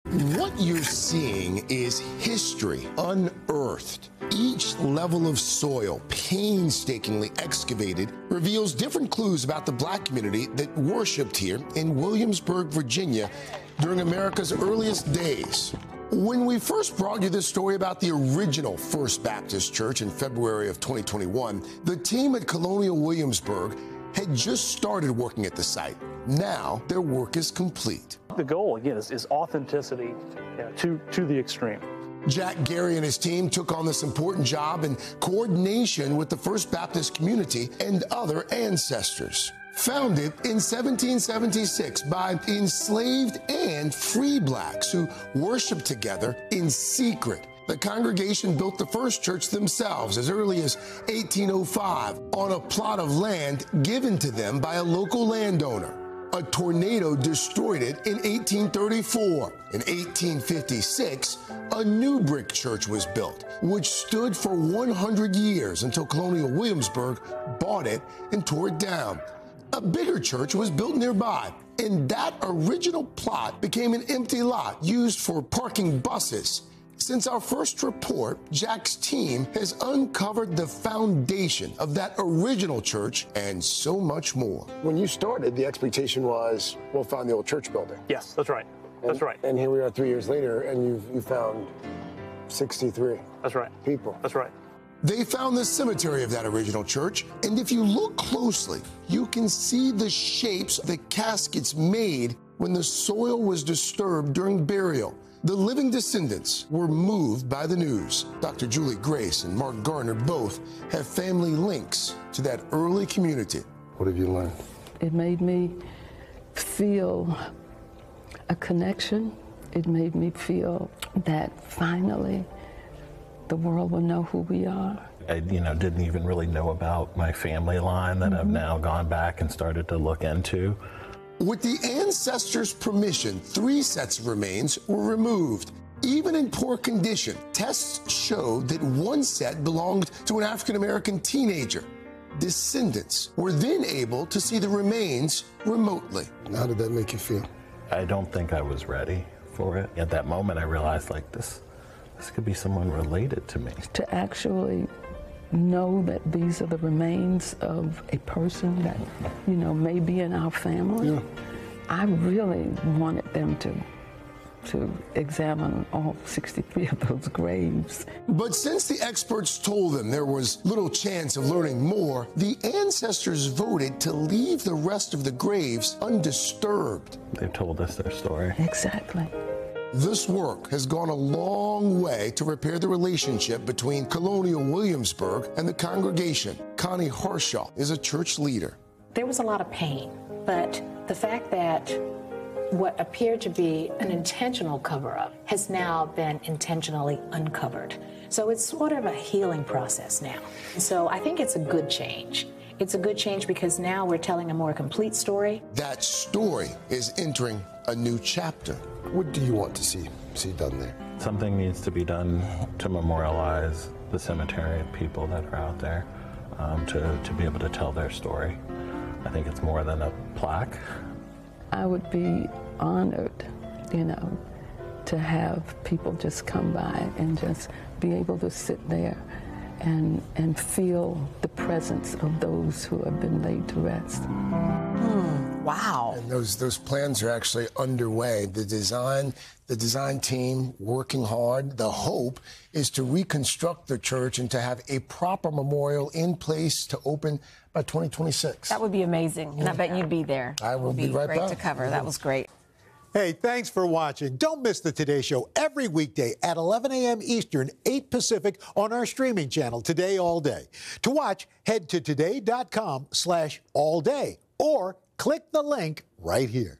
What you're seeing is history unearthed. Each level of soil, painstakingly excavated, reveals different clues about the black community that worshiped here in Williamsburg, Virginia, during America's earliest days. When we first brought you this story about the original First Baptist Church in February of 2021, the team at Colonial Williamsburg had just started working at the site. Now their work is complete. The goal, again, is authenticity to the extreme. Jack Gary and his team took on this important job in coordination with the First Baptist community and other ancestors. Founded in 1776 by enslaved and free blacks who worshiped together in secret, the congregation built the first church themselves as early as 1805 on a plot of land given to them by a local landowner. A tornado destroyed it in 1834. In 1856, a new brick church was built, which stood for 100 years until Colonial Williamsburg bought it and tore it down. A bigger church was built nearby, and that original plot became an empty lot used for parking buses. Since our first report, Jack's team has uncovered the foundation of that original church and so much more. When you started, the expectation was, we'll find the old church building. Yes, that's right. That's right. And here we are 3 years later, and you found 63 That's right. people. That's right. They found the cemetery of that original church, and if you look closely, you can see the shapes the caskets made when the soil was disturbed during burial. The living descendants were moved by the news. Dr. Julie Grace and Mark Garner both have family links to that early community. What have you learned? It made me feel a connection. It made me feel that finally the world will know who we are. I, didn't even really know about my family line that I've now gone back and started to look into. With the ancestors' permission, 3 sets of remains were removed. Even in poor condition, tests showed that 1 set belonged to an African-American teenager. Descendants were then able to see the remains remotely. How did that make you feel? I don't think I was ready for it. At that moment, I realized, this could be someone related to me. To actually know that these are the remains of a person that, may be in our family. Yeah. I really wanted them to examine all 63 of those graves. But since the experts told them there was little chance of learning more, the ancestors voted to leave the rest of the graves undisturbed. They've told us their story. Exactly. This work has gone a long way to repair the relationship between Colonial Williamsburg and the congregation. Connie Harshaw is a church leader. There was a lot of pain, but the fact that what appeared to be an intentional cover-up has now been intentionally uncovered. So it's sort of a healing process now. So I think it's a good change. It's a good change because now we're telling a more complete story. That story is entering a new chapter. What do you want to see done there? Something needs to be done to memorialize the cemetery and people that are out there, to be able to tell their story. I think it's more than a plaque. I would be honored, to have people just come by and just be able to sit there and feel the presence of those who have been laid to rest. Wow. And those plans are actually underway. The design team working hard. The hope is to reconstruct the church and to have a proper memorial in place to open by 2026. That would be amazing. And I bet you'd be there. I will be right back. Great to cover. That was great. Hey, thanks for watching. Don't miss the Today Show every weekday at 11 a.m. Eastern, 8 Pacific on our streaming channel, Today All Day. To watch, head to today.com/allday or click the link right here.